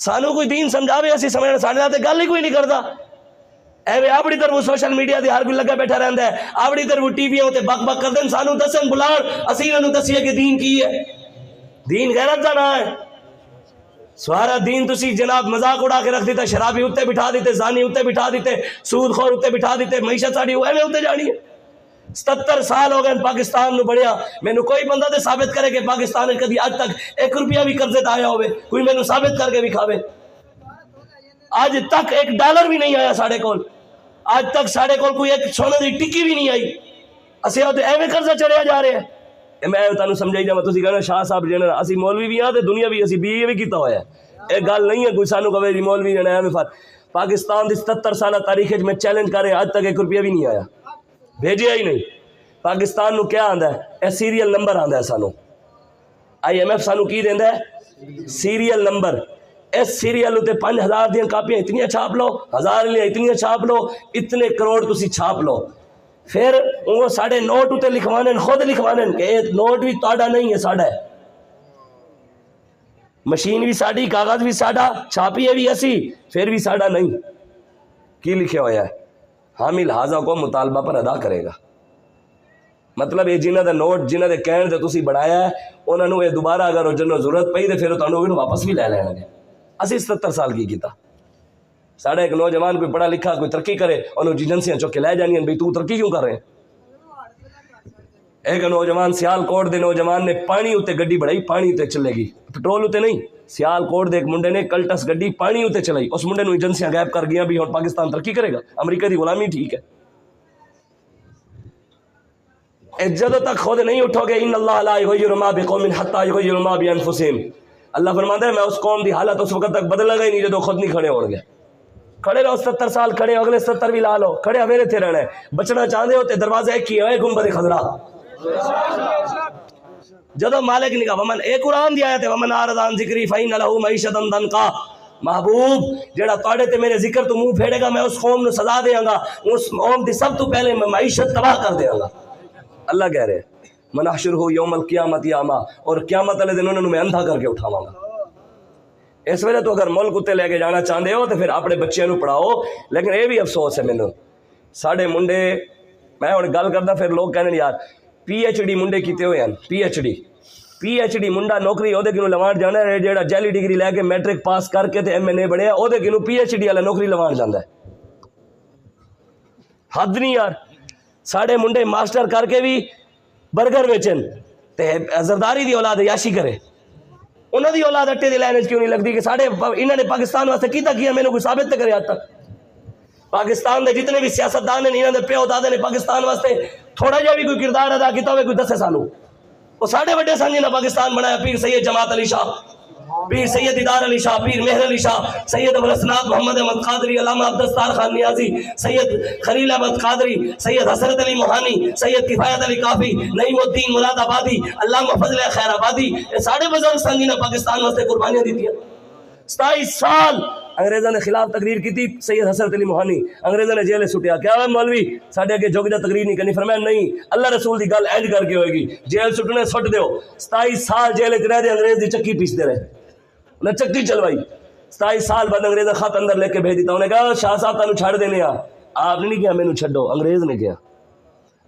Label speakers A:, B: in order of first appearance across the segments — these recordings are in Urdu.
A: سانو کوئی دین سمجھاوے اسی سمجھنا ساڈے نال تے گل ہی کوئی نہیں کردا. ایویں اپنی طرف سوشل میڈیا تے ہر کوئی لگا بیٹھا رہندا ہے, اپنی طرف ٹی ویاں تے بک بک کردے. سانو دسن بلان, اسی انہاں نوں دسیے کہ دین کی ہے. دین غیرت دا نام ہے. سارا دین تسی جناب مذاق اڑا کے رکھ دیتا, شرابی اتنے بٹھا دیتے, زانی اتنے بٹھا دیتے, سود خور اتنے بٹھا دیتے, معیشت ساڈی ایویں اتنے جانی ہے. 77 سال ہو گئے پاکستان نو بڑھیا. مینوں کوئی بندہ تے ثابت کرے کہ پاکستان نے کبھی اج تک 1 روپیہ بھی قرضے تے آیا ہوئے, کوئی مینوں ثابت کر کے دکھاوے. آج تک $1 بھی نہیں آیا ساڈے کول. آج تک ساڈے کول کوئی ایک سونے دی ٹکی بھی نہیں آئی. اسی ایویں قرضہ چڑھیا جا رہے ہیں. میں تانوں سمجھائی جاواں, تسی کہنا شاہ صاحب جنرل اسی مولوی بھی ہاں تے دنیا بھی اسی BA بھی کیتا ہویا ہے. ایک گل نہیں ہے کوئی سانوں کہے جی مولوی جنے ایویں پاکستان دی 77 سالہ تاریخ وچ میں چیلنج کر رہا, اج تک 1 روپیہ بھی نہیں آیا, بھیجیا ہی نہیں. پاکستان نو کیا آندا ہے؟ اے سیریل نمبر آندا ہے سانوں. IMF سانوں کی دیندا ہے؟ Serial number. اس سیریل تے 5000 دیاں کاپیاں اتنی چھاپ لو, 1000 لیاں اتنی چھاپ لو, اتنے کروڑ تسی چھاپ لو. پھر وہ ساڑے نوٹ تے لکھوانے, خود لکھوانے کہ یہ نوٹ بھی تہاڈا نہیں ہے, ساڈا ہے. مشین بھی ساڈی, کاغذ بھی ساڈا, چھاپیے بھی اسی, پھر بھی ساڈا نہیں. کی لکھیا ہوا ہے؟ حامل ہاذا کو مطالبہ پر ادا کرے گا. مطلب یہ جنہ دا نوٹ جنہ دے کہن تے تسی بڑھایا ہے, انہاں نوں یہ دوبارہ اگر جنوں ضرورت پئی تے پھر تانوں واپس بھی لے لین گے. اسی 77 سال کی کیتا. ساڑھا ایک نوجوان کوئی پڑھا لکھا کوئی ترقی کرے, انہوں ایجنسیاں چک کے لے جانی ہیں, بھئی تو ترقی کیوں کر رہے ہیں. ایک نوجوان سیال کوٹ دے نوجوان نے پانی اتے گڈی بڑھائی, پانی اتے چلے گی, پٹرول اتے نہیں. سیال کوٹ دے ایک منڈے نے کلٹس گڈی پانی اتے چلائی, اس منڈے نوں ایجنسیاں غائب کر گیا بھی ہن پاکستان ترقی کرے گا. امریکہ دی غلامی ٹھیک ہے. جدوں تک خود نہیں اٹھو گے, ان اللہ لا یغیر ما بقوم حتی یغیروا ما بانفسہم, اللہ فرماتا ہے میں اس قوم دی حالت اس وقت تک بدل گا ہی نہیں جدوں خود نہیں کھڑے ہون گے. کھڑے رہو 77 سال کھڑے, اگلے 77 بھی لا لو, کھڑے ہوئے تھے رہنا ہے. بچنا چاہتے ہو تے دروازہ ایک ہی ہے, گنبد خضرا. جدو مالک نے کہا ومن, ایک قرآن دی آیت ہے, ومن اعرض عن ذکری فإن له معیشۃ ضنکا. محبوب جڑا تواڈے تے میرے ذکر تو منہ پھیڑے گا, میں اس قوم نو سزا دیاں گا, اس قوم دی سب تو پہلے میں معیشت تباہ کر دیاں گا. اللہ کہہ رہے منحشرہ یوم القیامت اعمی, اور قیامت والے دن انہوں نے میں اندھا کر کے اٹھاواں گا. اس وجہ تو اگر ملک اتنے لے کے جانا چاہتے ہو تو پھر اپنے بچیاں نو پڑھاؤ. لیکن یہ بھی افسوس ہے مینوں, ساڈے منڈے, میں ہن گل کردا پھر لوگ کہنے یار PhD منڈے کیتے ہوئے ہیں. PhD منڈا نوکری وہ کنوں لوان جانا ہے, جہاں جعلی ڈگری لے کے میٹرک پاس کر کے MA بڑھیا وہ کنوں PhD والا نوکری لوان جانا ہے. حد نہیں یار. ساڈے منڈے ماسٹر کر کے بھی برگر ویچن تے زرداری دی اولاد یاشی کرے. انہوں دی اولاد اٹے دی لائن کیوں نہیں لگتی کہ ساڑھے انہوں نے پاکستان واسطے کیتا کیا, میں نے کوئی ثابت تے کرے آج تک. پاکستان دے جتنے بھی سیاستدان ہیں, انہوں نے پیو دادے نے پاکستان واسطے تھوڑا جہا بھی کوئی کردار ادا کیتا ہوئے کوئی دسے سانو. وہ ساڑھے بڑے سان جنہاں پاکستان بنایا, پیر سید جماعت علی شاہ, پیر سید دیدار علی شاہ, پیر مہر علی شاہ, سید ابوالحسنات محمد احمد قادری, علامہ عبدالستار خان نیازی, سید خلیل احمد قادری, سید حسرت علی موہانی, سید کفایت علی کافی, نعیم الدین مراد آبادی, علامہ فضل خیر آبادی, یہ ساڑھے بزرگ سن جنہاں پاکستان واسطے قربانیاں دیتی ہیں. 27 سال انگریزوں نے خلاف تقریر کی تھی. سید حسرت علی موہانی انگریزوں نے جیلے سٹیا, کیا ہے مولوی ساڈے اگے جوگجا تقریر نہیں کرنی. فرمایا نہیں, اللہ رسول دی گل اینج کر کے ہوئے گی, جیل سٹنے سٹ دیو. 27 سال جیل وچ رہ دے, انگریز دی چکی پیستے رہے, انہیں چکی چلوائی. 27 سال بعد انگریز خط اندر لے کے بھیج دیتا. انہیں کہا شاہ صاحب تانوں چھڑ دینے آ. آپ نے نہیں کہا مینوں چھڈو, انگریز نے کہا.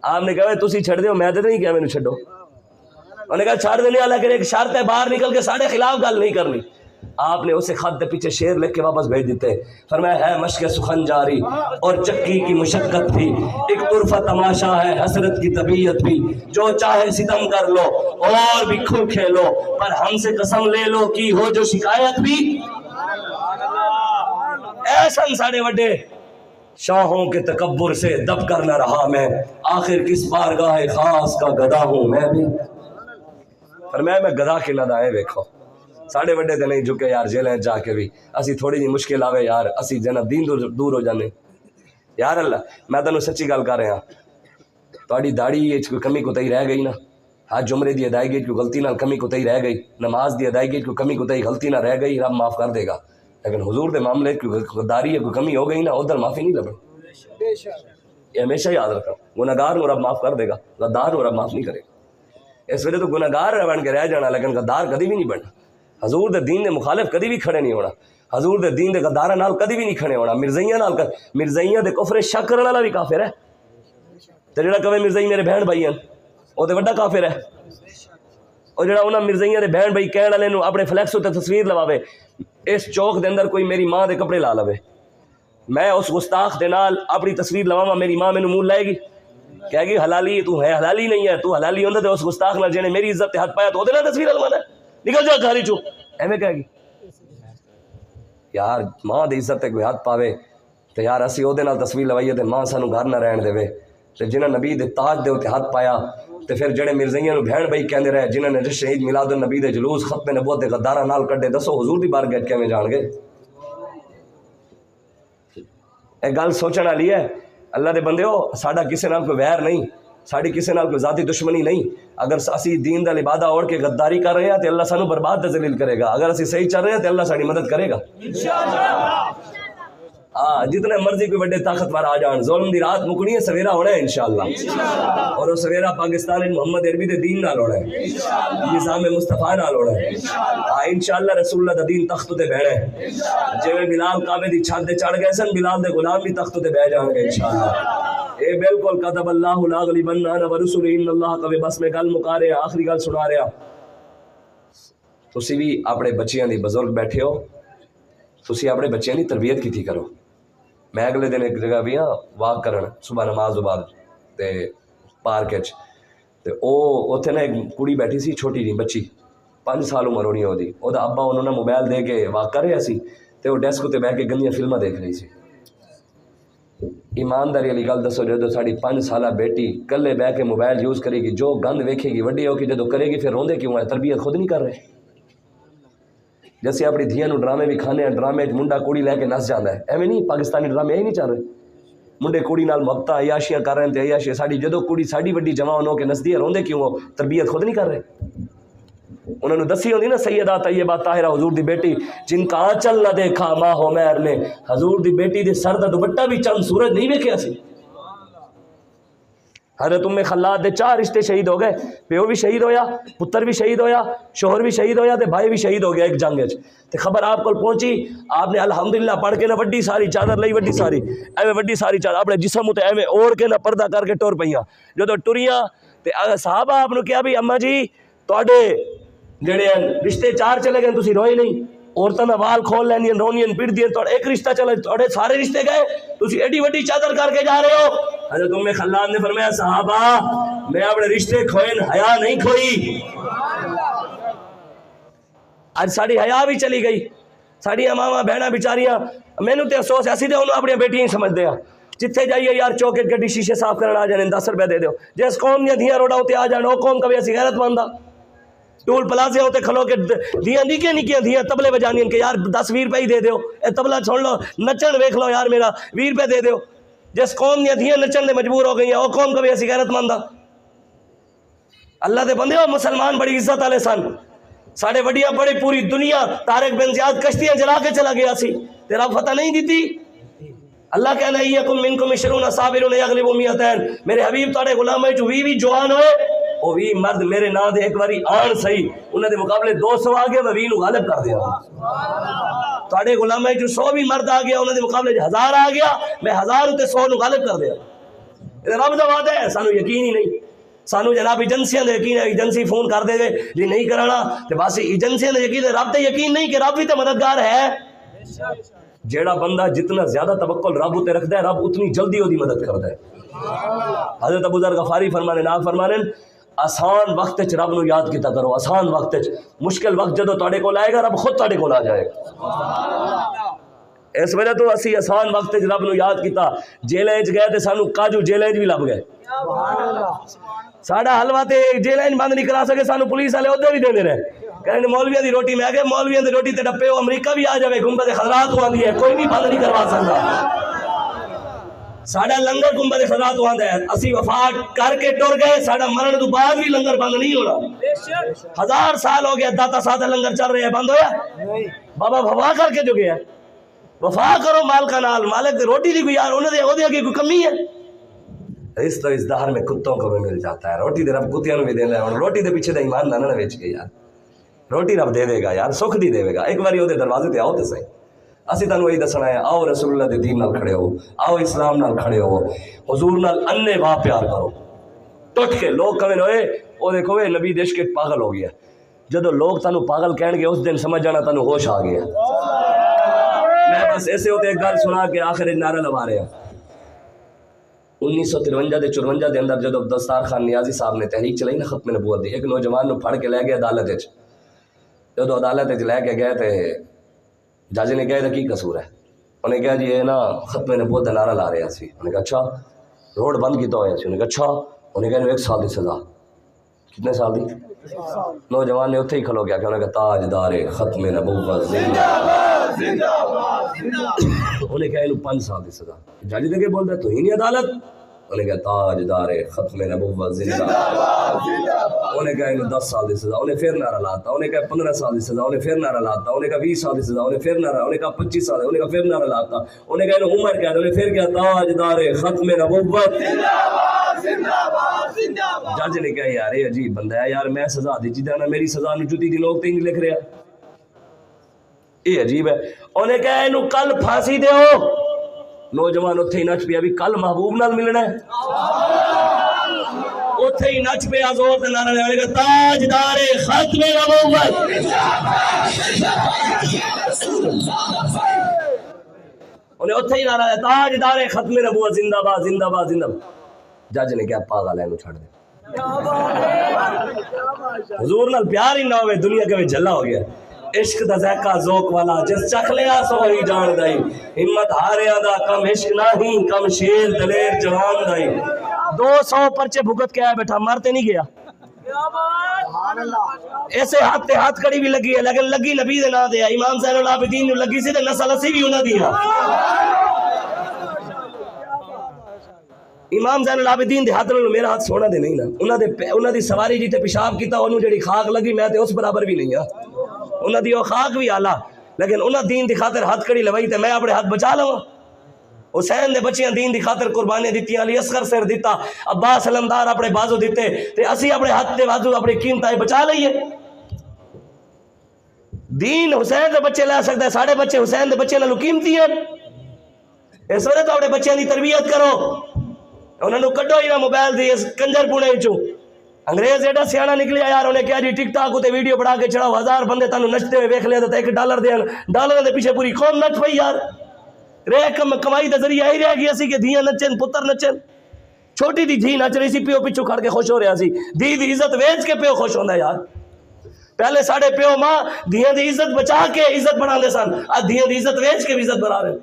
A: آپ نے کہا تسی چھڑ دیو, میں تے نہیں کہا مینوں چھڈو. انہوں نے کہا چھڑ دینے آ, لیکن ایک شرط ہے, باہر نکل کے ساڑھے خلاف گل نہیں کرنی. آپ نے اسے خط دے پیچھے شعر لکھ کے واپس بھیج دیتے. فرمایا ہے مشق سخن جاری اور چکی کی مشقت بھی, ایک طرفہ تماشا ہے حسرت کی طبیعت بھی, جو چاہے ستم کر لو اور بھی کھل کھیلو, پر ہم سے قسم لے لو کی ہو جو شکایت بھی. ایسا ساڑھے وڈے شاہوں کے تکبر سے دب کر نہ رہا میں, آخر کس بارگاہ خاص کا گدا ہوں میں بھی. فرمایا میں گدا کے لدا ہے, ویکھو ساڑھے وڈے تے نہیں جھکے یار جیلیں جا کے بھی, اسی تھوڑی جی مشکل آوے یار, اسی جناب دین دور ہو جانے یار. اللہ میں تانوں سچی گل کر رہا, تہاڈی داڑھی وچ کوئی کمی کوتاہی رہ گئی نا, حج عمرے دی ادائیگی کوئی غلطی نال کمی کوتاہی رہ گئی, نماز دی ادائیگی کوئی کمی کوتاہی غلطی نہ رہ گئی, رب معاف کر دے گا. لیکن حضور دے معاملے کوئی غداری ہے کوئی کمی ہو گئی نا, ادھر معافی نہیں لبنی. یہ ہمیشہ یاد رکھنا, گناہگار نو رب معاف کر دے گا, غدار نو رب معاف نہیں کرے گا. اس وجہ تو گناہگار بن کے رہ جانا لیکن غدار کدی بھی نہیں بننا. حضور دے دین دے مخالف کدی بھی کھڑے نہیں ہونا. حضور دے دین دے غداراں نال کدی بھی نہیں کھڑے ہونا. مرزائیاں نال مرزائیاں دے کفر شک کرن والا بھی کافر ہے. تے جڑا کہے مرزائی میرے بہن بھائی ہیں وہ تے بڑا کافر ہے. اور جڑا انہاں مرزائیاں دے بہن بھائی کہن والے نو اپنے فلیکس تے تصویر لواوے, اس چوک دے اندر کوئی میری ماں دے کپڑے لا لوے, میں اس گستاخ دے نال اپنی تصویر لواواں, میری ماں مینوں منہ لائے گی, کہے گی حلالی تو ہے, حلالی نہیں ہے, تو حلالی ہوندا تے اس گستاخ نال جنے میری عزت تے ہاتھ پایا تو اودے نال تصویر لوانا ہے, نکل جا گھر چوں, ایویں کہے گی. یار ماں دی عزت تے کوئی ہاتھ پاوے تے یار اسی اودے نال تصویر لوائیے تے ماں سانو گھر نہ رہن دے. تے جنہاں نبی دے تاج دے اوتے ہاتھ پایا تے پھر جڑے مرزائیاں نو بہن بھائی کہندے رہے, جنہاں نے جشن عید میلاد النبی دے جلوس ختم نبوت دے غداراں نال کڈے, دسو حضور دی بارگاہ کیویں جان گے؟ اے گل سوچن والی ہے. اللہ دے بندیو, ساڈا کسے نال کوئی ویر نہیں, ساڈی کسے نال کوئی ذاتی دشمنی نہیں. اگر اسی دین دا لبادہ اوڑھ کے غداری کر رہے ہیں تے اللہ سانو برباد تے ذلیل کرے گا. اگر اسی صحیح چل رہے ہیں تے اللہ ساڈی مدد کرے گا انشاءاللہ. ہاں جتنے مرضی کوئی بڑے طاقتور آ جان, ظلم دی رات مکنی ہے, سویرا ہونا ہے انشاءاللہ. اور وہ سویرا پاکستان محمد عربی دے دین نال ہونا ہے, نظام مصطفیٰ نال ہونا ہے. ہاں انشاءاللہ رسول اللہ دا دین تخت تے بہنا ہے. جویں بلال کعبے دی چھت تے چڑھ گئے سن, بلال دے غلام بھی تخت تے بہ جان گے انشاءاللہ. اے بالکل کتب اللہ لاغلبن انا ورسلی ان اللہ کبھی بس میں گل مکا رہا, آخری گل سنا رہا. تسی بھی اپنے بچیاں دی, بزرگ بیٹھے ہو, تسی اپنے بچیاں دی تربیت کیتی کرو. میں اگلے دن ایک جگہ بھی ہاں واک کرن صبح نماز بعد تے پارک وچ, تے او اوتھے نا ایک کڑی بیٹھی سی, چھوٹی جی بچی, 5 سال عمر ہونی اودی. اودا ابا انہوں نے موبائل دے کے واک کر رہا سی تے وہ ڈیسک تے بیٹھ کے گندیاں فلماں دیکھ رہی سی. ایمانداری والی گل دسو, جدو ساڑی 5 سالہ بیٹی کلے بہ کے موبائل یوز کرے گی, جو گند ویکھے گی وڈی ہو کے جدو کرے گی, پھر روندے کیوں ہے؟ تربیت خود نہیں کر رہے. جیسے اپنی دھیاں نو ڈرامے بھی کھانے ہیں, ڈرامے منڈا کوڑی لے کے نس جانا ہے, ایویں نہیں. پاکستانی ڈرامے یہی نہیں چل رہے, منڈے کوڑی نال محبت عیاشیاں کر رہے ہیں. عیاشیاں ساڑی جدو کوڑی ساڑی وڈی جوان ہو کے نسدی ہے, روندے کیوں ہو؟ تربیت خود نہیں کر رہے. انہوں نے دسی ہوندی نا سیدہ طیبہ طاہرہ حضور دی بیٹی, جن کا آنچل نہ دیکھا ماں عمیر نے, حضور دی بیٹی دے سر دا دوپٹہ بھی چند سورج نہیں ویکھیا سی. حضرت ام خلاد دے 4 رشتے شہید ہو گئے, پیو بھی شہید ہویا, پتر بھی شہید ہویا, شوہر بھی شہید ہویا, تے بھائی بھی شہید ہو گیا ایک جنگ وچ. تے خبر آپ کو پہنچی, آپ نے الحمدللہ پڑھ کے نا وڈی ساری چادر لئی, وڈی ساری ایویں وڈی ساری چادر اپنے جسم تے ایویں اوڑھ کے نا پردہ کر کے ٹر پئیاں. جدو ٹریاں تے صحابہ آپ نے کہا بھی اماں جی تواڈے جڑے رشتے 4 چلے گئے, تسی روئے نہیں. عورتاں دا وال کھول لینیاں, رونیاں, پڑدیاں, تہاڈا ایک رشتہ چلا, تہاڈے سارے رشتے گئے, تسی ایڈی وڈی چادر کر کے جا رہے ہو. حضرت ام خلاد نے فرمایا صحابہ میں اپنے رشتے کھوئے, حیا نہیں کھوئی. اج ساڑی حیا بھی چلی گئی, ساڑیاں ماواں بہناں بیچاریاں, مینوں تے افسوس ایسی تے انہوں اپنی بیٹیاں ہی سمجھدے ہیں. جتھے جائیے یار چوکے گڈی شیشے صاف کرن آ جانے, 10 روپے دے دیو. جس قوم دیاں دھیاں روڈاں تے آ جان, او قوم کبھی اسی غیرت مند آ. ٹول پلازے ہوتے کھلو کے دھیاں نکیاں نکیاں دھیاں تبلے بجانیاں کہ یار 10-20 روپے ہی دے دیو, اے تبلا چھوڑ لو, نچن ویکھ لو یار میرا 20 روپے دے دیو. جس قوم دیاں دھیاں نچن دے مجبور ہو گئی ہیں, او قوم کبھی اسی غیرت مند آ. اللہ دے بندے ہو, مسلمان بڑی عزت والے سن. ساڑے وڈیاں بڑی پوری دنیا, طارق بن زیاد کشتیاں جلا کے چلا گیا سی, تیرا فتح نہیں دیتی. اللہ کہنا ایکم منکم 20 صابرون یغلبوا 200. میرے حبیب تاڑے غلام جو بھی جوان ہوئے, وہ بھی مرد میرے نا دے ایک باری آن صحیح, انہوں دے مقابلے 200 آ گیا, میں 20 نو غالب کر دیا. تاڑے غلام جو 100 بھی مرد آ گیا, انہوں دے مقابلے 1000 آ گیا, میں 1000 تے 100 نو غالب کر دیا. رب دا وعدہ ہے, سانو یقین ہی نہیں. سانو جناب ایجنسیاں دے یقین ہے, ایجنسی فون کر دے جی نہیں کرانا, تے بس ایجنسیاں دے یقین ہے, رب تے یقین نہیں کہ رب بھی تے مددگار ہے. جیڑا بندہ جتنا زیادہ توکل رب تے رکھدا ہے, رب اتنی جلدی اودی مدد کردا ہے. حضرت ابو ذر غفاری فرمانے نا فرمانے, آسان وقت وچ رب نو یاد کیتا کرو. آسان وقت وچ, مشکل وقت جدو تواڈے کول آئے گا, رب خود تواڈے کول آ جائے گا. اس وجہ تو اسی آسان وقت وچ رب نو یاد کیتا. جیلیں وچ گئے تے سانو کاجو جیلیں وچ بھی لب گئے. ساڈا حلوہ تے جیلیں وچ بند نہیں کرا سکے, سانو پولیس والے عہدے بھی دیندے رہے. کہنے مولویاں دی روٹی, میں کہ مولویاں دی روٹی تے ڈپے ہو, امریکہ بھی آ جاوے, گنبد خضرات کو آندی ہے, کوئی بھی بند نہیں کروا سکتا. ساڈا لنگر گنبد خضرات کو آندا ہے, اسی وفات کر کے ٹر گئے, ساڈا مرن تو بعد بھی لنگر بند نہیں ہونا. 1000 سال ہو گیا داتا سادہ لنگر چل رہے ہیں, بند ہویا؟ بابا وفا کر کے جو گیا, وفا کرو مالکا نال, مالک روٹی دی کوئی یار انہوں دے عہدے کی کوئی کمی ہے؟ اس تو اس دہر میں کتوں کو بھی مل جاتا ہے. روٹی دے رب کتیاں بھی دے لے, روٹی دے پیچھے دا ایمان نہ بیچ کے یار, روٹی رب دے دے گا یار, سکھ دی دے گا. ایک باری وہ دروازے تے آؤ تے صحیح, اسی تانوں وہی دسنا ہے، آؤ رسول اللہ دے دین نال کھڑے ہو، آؤ اسلام نال کھڑے ہو، حضور نال انے واہ پیار کرو ٹوٹ کے۔ لوگ کہیں ہوئے وہ دیکھو اے نبی دیش کے پاگل ہو گیا، جدو لوگ تانوں پاگل کہن گے اس دن سمجھ جانا تانوں ہوش آ گیا۔ میں بس ایسے ہوتے ایک گل سنا کے آخر نعرہ لوا رہے ہیں۔ 1953 دے 54 دے اندر جدو دستار خان نیازی صاحب نے تحریک چلائی نا ختم نبوت دی، ایک نوجوان نو پھڑ کے لے گئے عدالت وچ۔ جدو عدالت وچ لے کے گئے تے جج نے کہا کی قصور ہے؟ انہیں کہا جی یہ نا ختم نبوت دا نعرہ لا رہا سی۔ انہیں کہا اچھا، روڈ بند کیتا ہوا سی؟ انہیں کہا اچھا۔ انہیں کہا 1 سال دی سزا۔ کتنے سال دی؟ نوجوان نے اتھے ہی کھلو گیا کہ انہیں کہا تاجدار ختم نبوت زندہ باد زندہ باد۔ انہیں کہا 5 سال دی سزا۔ جج نے کہ بولتا ہے تو ہی نہیں عدالت؟ انہیں کہا تاجدار ختم نبوت زندہ باد۔ انہیں کہا 10 سال دی سزا۔ انہیں پھر نعرہ لاتا۔ انہیں کہا 15 سال دی سزا۔ انہیں پھر نعرہ لاتا۔ انہیں کہا 20 سال دی سزا۔ انہیں پھر نعرہ، انہیں کہا 25 سال۔ انہیں کہا پھر نعرہ لاتا۔ انہیں کہا عمر کیا ہے؟ انہیں پھر کیا تاجدار ختم نبوت زندہ باد زندہ باد زندہ باد۔ جج نے کہا یار یہ عجیب بندہ ہے یار، میں سزا دی جیتا نا میری سزا نو جُتی دی لوگ تین لکھ رہا، یہ عجیب ہے۔ انہیں کہا اینو کل پھانسی دیو۔ نوجوان اتھے ہی نچ پیا بھی کل محبوب نال ملنا ہے، اتھے ہی نچ پیا زور تے نعرہ لگا کہ تاجدار ختم نبوت۔ انہیں اتھے ہی نعرہ لگا تاجدار ختم نبوت زندہ باد زندہ باد زندہ باد۔ جج نے کہا پاگل ہے انو چھڑ دے، حضور نال پیار ہی نہ ہوئے دنیا کے میں جھلا ہو گیا۔ عشق دا ذائقہ ذوق والا جس چکھ لیا سو ہی جان دائی، ہمت ہاریا دا کم عشق نہیں کم شیر دلیر جوان دائی۔ 200 پرچے بھگت کے آیا بیٹھا، مارتے نہیں گیا۔ ایسے ہاتھ تے ہاتھ کڑی بھی لگی ہے لیکن لگی نبی دے نہ دیا، امام زین العابدین نے لگی سی تے نسل اسی بھی انہاں دیا۔ امام زین العابدین دے ہاتھ نال میرا ہاتھ سونا دے نہیں نا، انہاں دی سواری جی تے پیشاب کیتا انہوں جڑی خاک لگی میں تے اس برابر بھی نہیں ہاں، انہاں دی وہ خاک بھی آلہ، لیکن انہاں دین دی خاطر ہاتھ کڑی لوائی تے میں اپنے ہاتھ بچا لواں۔ حسین دے بچیاں دین دی خاطر قربانیاں دیتی، علی اصغر سر دیتا، عباس علمدار اپنے بازو دیتے تے اسی اپنے ہاتھ دے بازو اپنی قیمتیں بچا لئیے۔ دین حسین دے بچے لے سکتا ہے، ساڑھے بچے حسین دے بچے نالو قیمتی ہیں۔ اس وجہ تو اپنے بچیاں دی تربیت کرو، انہوں نے کڈو ہی نہ موبائل دی اس کنجر پونے چوں۔ انگریز ایڈا سیانا نکلیا یار، انہیں کہا جی ٹک ٹاک ہوتے ویڈیو بڑھا کے چڑھاؤ، 1000 بندے تانوں نچتے ہوئے ویکھ لیا تو $1 دین، ڈالر دے پیچھے پوری قوم نچ پئی یار۔ کمائی دا ذریعہ ہی رہ گیا سی کہ دھیاں نچن پتر نچن۔ چھوٹی دی دھی نچ رہی سی، پیو پیچھو کھڑ کے خوش ہو رہا سی، دی دی عزت ویچ کے پیو خوش ہوندا یار۔ پہلے ساڑھے پیو ماں دھیاں دی عزت بچا کے عزت بنا دے سن، آج دھیاں دی عزت ویچ کے بھی عزت بنا رہے۔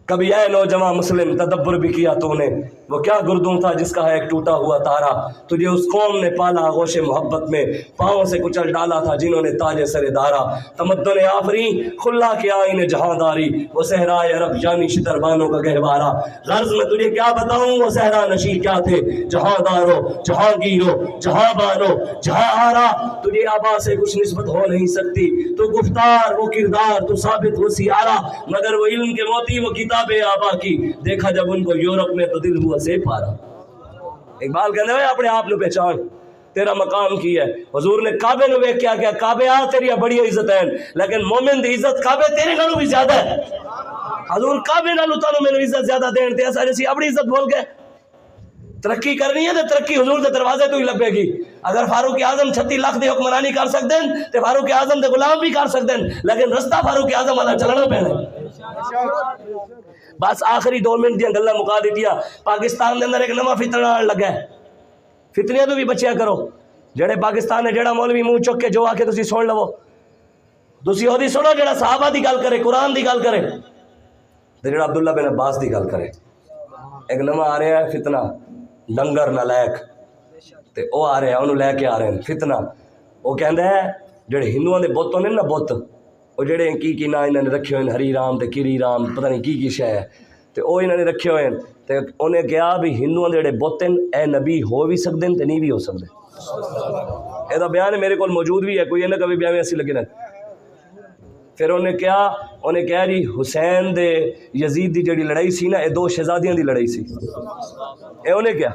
A: کبھی اے نوجوان مسلم تدبر بھی کیا تو نے، وہ کیا گردوں تھا جس کا ہے ایک ٹوٹا ہوا تارا، تجھے اس قوم نے پالا آغوش محبت میں، پاؤں سے کچل ڈالا تھا جنہوں نے تاج سر دارا، تمدن آفری کھلا کے آئین جہانداری، وہ صحرائے عرب یعنی شتربانوں کا گہوارہ۔ غرض میں تجھے کیا بتاؤں وہ صحرا نشی کیا تھے، جہاندارو جہانگیرو جہاں بانو جہاں آرا، تجھے آبا سے کچھ نسبت ہو نہیں سکتی، تو گفتار وہ کردار تو ثابت وہ سیارہ، مگر وہ علم کے موتی وہ کتاب آبا کی، دیکھا جب ان کو یورپ میں تو دل ہوا سے پارا۔ اقبال کہنے ہوئے اپنے آپ نو پہچان، تیرا مقام کی ہے۔ حضور نے کعبے نو ویکھ کیا کعبے آ تیری بڑی عزت ہے، لیکن مومن دی عزت کعبے تیرے نالوں بھی زیادہ ہے۔ حضور کعبے نالوں تانوں مینوں عزت زیادہ دین تے اساں اسی اپنی عزت بول گئے۔ ترقی کرنی ہے تو ترقی حضور دے دروازے تو ہی لبے گی۔ اگر فاروق اعظم 36 لاکھ دی حکمرانی کر سکتے ہیں تے فاروق اعظم دے غلام بھی کر سکتے ہیں، لیکن رستہ فاروق اعظم والا چلنا پینا ہے۔ بس آخری 2 منٹ دیا گلاں مکا دیتیا۔ پاکستان دے اندر ایک نواں فتنہ آن لگا ہے، فتنیاں تو بھی بچیا کرو۔ جڑے پاکستان نے جڑا مولوی منہ چک کے جو آ کے تسی سن لو، تسی او دی سنو جڑا صحابہ دی گل کرے، قرآن دی گل کرے، تے جڑا عبداللہ بن عباس دی گل کرے۔ ایک نواں آ رہا ہے فتنہ، لنگر نالائق، تے او آ رہے ہیں انہوں لے کے آ رہے ہیں فتنہ۔ وہ کہندا ہے جڑے ہندوؤں دے بت ہوندے نا بت، وہ جڑے کی نا انہوں نے رکھے ہوئے ہری رام تے کیری رام پتہ نہیں کی شے ہے، تے او انہوں نے رکھے ہوئے ہیں۔ تے انہیں کہا بھی ہندوؤں دے جڑے بت ہیں اے نبی ہو بھی سکتے ہیں تے نہیں بھی ہو سکتے۔ اے دا بیان میرے کول موجود بھی ہے، کوئی انہیں کبھی بیان میں ایسی لگے نہ۔ پھر انہیں کہا جی حسین دے یزید دی جڑی لڑائی سی نا، اے 2 شہزادیاں دی لڑائی سی۔ اے انہیں کیا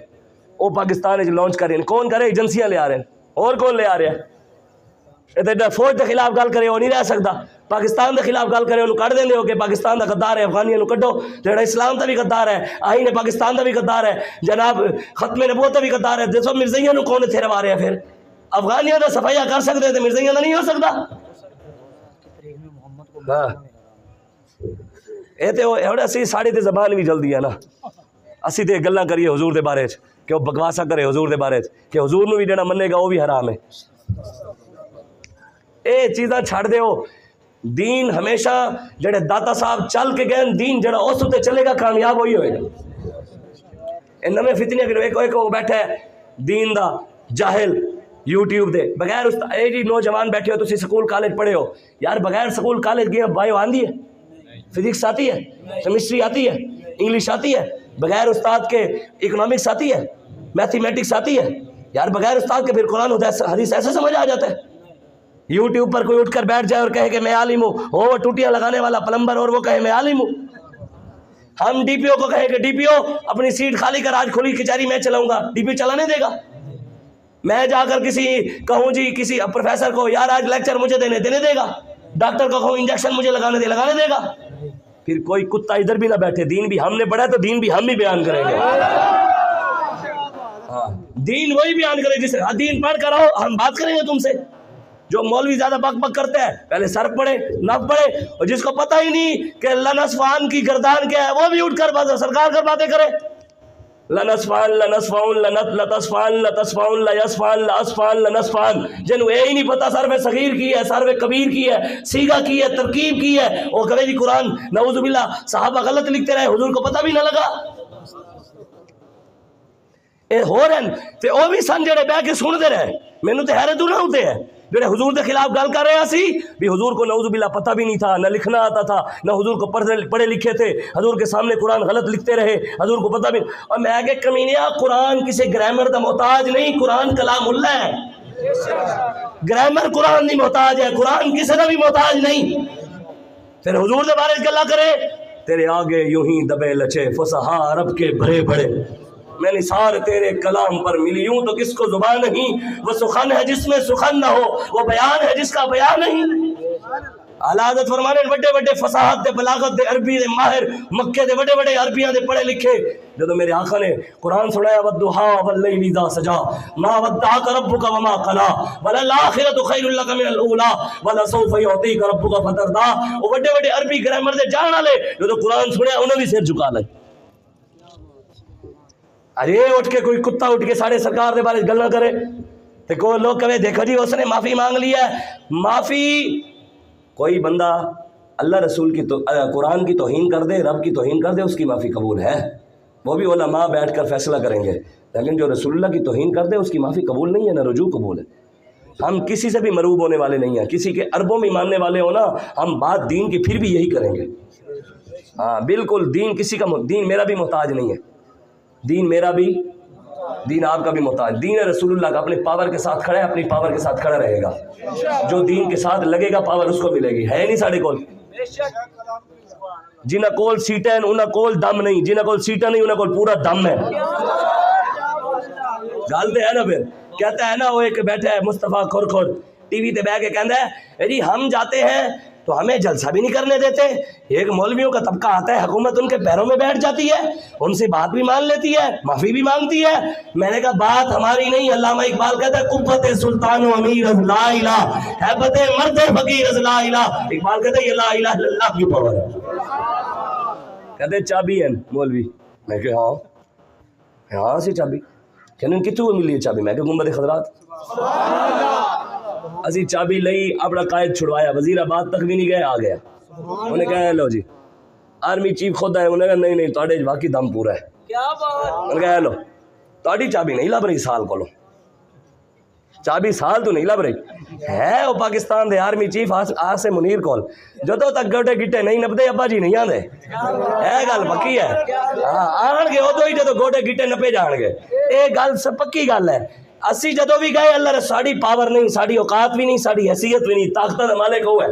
A: وہ پاکستان لانچ کر رہے ہیں، کون کرے؟ ایجنسیاں لے آ رہے ہیں، اور کون لے آ رہے ہیں؟ اے تے فوج کے خلاف گل کرے وہ نہیں رہ سکتا۔ پاکستان کے خلاف گل کرے انہوں کٹ دیندے ہو کہ پاکستان دا غدار ہے، افغانیاں نو کڈو، جڑا اسلام دا بھی غدار ہے، آئین پاکستان دا بھی غدار ہے، جناب ختم نبوت دا بھی غدار ہے، دسو مرزائیاں نو کون اتھے روا رہے ہیں؟ پھر افغانیاں دا صفائیہ کر سکتے ہیں تے مرزائیاں دا نہیں ہو سکتا؟ ہاں اے تے ہوڑا سی ساڑی تے زبان بھی جلدی ہے نا، اسی تے گلاں کریے حضور دے بارے کہ وہ بکواسا کرے حضور دے بارے کہ حضور نو بھی جڑا منے گا وہ بھی حرام ہے۔ اے چیزاں چھڑ دیو، دین ہمیشہ جڑے داتا صاحب چل کے گئے دین جڑا اس تے چلے گا کامیاب ہوئی ہوئے گا۔ اے نویں فتنے کہ ایک بیٹھا ہے دین دا جاہل یوٹیوب دے بغیر اے جی نوجوان بیٹھے ہو تسی سکول کالج پڑھے ہو یار، بغیر سکول کالج گئے بایو آندی ہے، فزکس آتی ہے، کیمسٹری آتی ہے، انگلش آتی ہے، بغیر استاد کے اکنامکس آتی ہے، میتھمیٹکس آتی ہے یار، بغیر استاد کے پھر قرآن حدیث ایسے سمجھ آ جاتا ہے۔ یوٹیوب پر کوئی اٹھ کر بیٹھ جائے اور کہے کہ میں عالم ہوں، وہ ٹوٹیاں لگانے والا پلمبر اور وہ کہے میں عالم ہوں۔ ہم ڈی پی او کو کہے کہ ڈی پی او اپنی سیٹ خالی کر، آج کھلی کچہری میں چلاؤں گا، ڈی پی او چلانے دے گا؟ میں جا کر کسی کہوں جی کسی پروفیسر کو یار آج لیکچر مجھے دینے دے گا، ڈاکٹر کو کہوں انجیکشن مجھے لگانے دے گا؟ پھر کوئی کتا ادھر بھی نہ بیٹھے، دین بھی ہم نے پڑھا تو دین بھی ہم بھی بیان کریں گے۔ ہاں دین وہی بیان کرے جس دین پڑھ کر آؤ، ہم بات کریں گے تم سے۔ جو مولوی زیادہ بک بک کرتے ہیں پہلے سر پڑھے نف پڑھے، اور جس کو پتہ ہی نہیں کہ لنسفان کی گردان کیا ہے وہ بھی اٹھ کر سرکار کر باتیں کرے۔ لنسفان لنسفان لتصفان لتصفان لیسفان لاسفان لنسفان، جنہوں اے ہی نہیں پتہ سر میں صغیر کی ہے، سر میں کبیر کی ہے، سیگا کی ہے، ترکیب کی ہے، وہ کہے جی قرآن نعوذ باللہ صحابہ غلط لکھتے رہے، حضور کو پتہ بھی نہ لگا۔ اے ہو رہے ہیں تے او بھی سن جڑے بہ کے سن دے رہے، مینوں تے حیرت نہ ہوتے ہیں جڑے حضور کے خلاف گل کر رہے ہیں سی بھی حضور کو نعوذ باللہ پتہ بھی نہیں تھا، نہ لکھنا آتا تھا، نہ حضور کو پڑھے لکھے تھے، حضور کے سامنے قرآن غلط لکھتے رہے، حضور کو پتہ بھی۔ اور میں کہ کمینیا قرآن کسی گرامر دا محتاج نہیں، قرآن کلام اللہ ہے، گرامر قرآن نہیں محتاج ہے، قرآن کسی دا بھی محتاج نہیں۔ پھر حضور دے بارے گلا کرے، تیرے آگے یوں ہی دبے لچے فصحا عرب کے بڑے بڑے، میں نثار تیرے کلام پر ملی، یوں تو کس کو زبان نہیں، وہ سخن ہے جس میں سخن نہ ہو، وہ بیان ہے جس کا بیان نہیں۔ اعلیٰ حضرت فرمانے بڑے بڑے فصاحت دے بلاغت دے عربی دے ماہر، مکے دے بڑے بڑے عربیاں دے پڑھے لکھے، جب میرے آقا نے قرآن سنایا والضحیٰ واللیل اذا سجا ما ودعک ربک وما قلی وللآخرۃ خیر لک من الاولیٰ ولسوف یعطیک ربک فترضی، وہ بڑے بڑے عربی گرامر دے جان والے جو قرآن سنیا انہوں بھی سر جھکا لے۔ ارے اٹھ کے کوئی کتا اٹھ کے سارے سرکار دے بارے گل نہ کرے تو کوئی لوگ کہے دیکھو جی اس نے معافی مانگ لیا ہے۔ معافی کوئی بندہ اللہ رسول کی قرآن کی توہین کر دے، رب کی توہین کر دے، اس کی معافی قبول ہے، وہ بھی علماء بیٹھ کر فیصلہ کریں گے، لیکن جو رسول اللہ کی توہین کر دے اس کی معافی قبول نہیں ہے، نہ رجوع قبول ہے۔ ہم کسی سے بھی مروب ہونے والے نہیں ہیں، کسی کے اربوں میں ماننے والے ہو نا، ہم بات دین کی پھر بھی یہی کریں گے۔ ہاں بالکل، دین کسی کا دین میرا بھی محتاج نہیں ہے، دین میرا بھی، دین آپ کا بھی محتاج، دین رسول اللہ کا اپنے پاور کے ساتھ کھڑا ہے، اپنی پاور کے ساتھ کھڑا رہے گا، جو دین کے ساتھ لگے گا پاور اس کو ملے گی، ہے نہیں ساڑھے کول۔ جنہ کول سیٹیں انہاں کول دم نہیں، جنہ کول سیٹیں نہیں انہاں کول پورا دم ہے۔ گالتے ہیں نا، پھر کہتا ہے نا وہ ایک بیٹھا ہے مصطفیٰ کھر کھر ٹی وی تے بیٹھ کے کہتا ہے جی ہم جاتے ہیں تو ہمیں جلسہ بھی نہیں کرنے دیتے، ایک مولویوں کا طبقہ آتا ہے، حکومت ان کے پیروں میں بیٹھ جاتی ہے، ان سے بات بھی مان لیتی ہے، معافی بھی مانگتی ہے۔ میں نے کہا بات ہماری نہیں، علامہ اقبال کہتا ہے قوت سلطان و امیر از لا الہ، ہیبت مرد فقیر از لا الہ۔ اقبال کہتا ہے یہ لا الہ الا اللہ کی پاور ہے۔ کہتے ہیں چابی ہے مولوی، میں کہ ہاں ہاں سی چابی، کہنے کتوں ملی ہے چابی؟ میں کہ گنبد خضرات۔ اسی چابی لئی اپنا قائد چھڑوایا، وزیر آباد تک بھی نہیں گئے، آ گیا۔ انہیں کہا لو جی آرمی چیف خود ہے، انہیں کہا نہیں نہیں تھوڑے واقعی دم پورا ہے۔ انہیں کہا لو تھوڑی چابی نہیں لب رہی سال کو، چابی سال تو نہیں لب رہی ہے، وہ پاکستان دے آرمی چیف آسم منیر کول جدو تک گوٹے گٹے نہیں نپدے ابا جی نہیں آندے، اے گل پکی ہے، آن گے ادو ہی جدو گوٹے گٹے نپے جان گے، اے گل پکی گل ہے۔ اسی جدو بھی گئے اللہ نے ساڑی پاور نہیں، ساڑی اوقات بھی نہیں، ساڑی حیثیت بھی نہیں، طاقت دا مالک ہوا ہے۔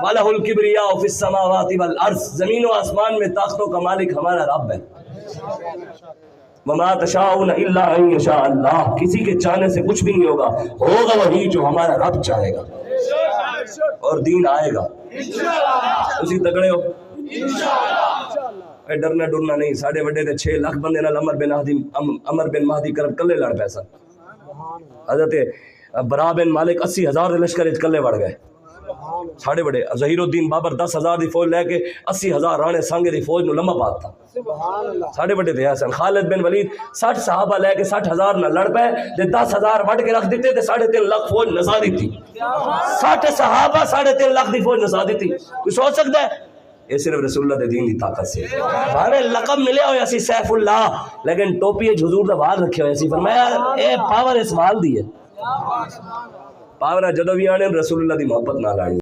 A: وَلَهُ الْكِبْرِيَاءُ فِي السَّمَاوَاتِ وَالْأَرْضِ، زمین و آسمان میں طاقتوں کا مالک ہمارا رب ہے۔ وَمَا تَشَاءُونَ إِلَّا أَن يَشَاءَ اللَّهُ، کسی کے چاہنے سے کچھ بھی نہیں ہوگا، ہوگا وہی جو ہمارا رب چاہے گا۔ اور دین آئے گا تسی تگڑے ہو اے ڈرنا ڈرنا نہیں ساڑھے وڈے تے 6 لاکھ بندے نال عمر بن مہدی کرب کلے لڑ پیسا حضرت برا بن مالک 80,000 دے لشکر اچ کلے وڑ گئے ساڑھے بڑے ظہیر الدین بابر 10,000 دی فوج لے کے 80,000 رانے سانگے دی فوج نو لمبا پات تھا ساڑھے بڑے تھے حسن خالد بن ولید 60 صحابہ لے کے 60,000 نہ لڑ پے تے 10,000 وٹ کے رکھ دیتے تے 3.5 لاکھ فوج نسا دیتی 60 صحابہ 3.5 لاکھ دی فوج نسا دیتی کوئی سوچ سکتا ہے یہ صرف رسول اللہ دے دین دی طاقت سے ہمارے لقب ملے ہوئے اسی سیف اللہ لیکن ٹوپی حضور دا وال رکھے ہوئے اسی فرمایا اے پاور اس وال دی ہے پاور جدو بھی آنے رسول اللہ دی محبت نہ لانی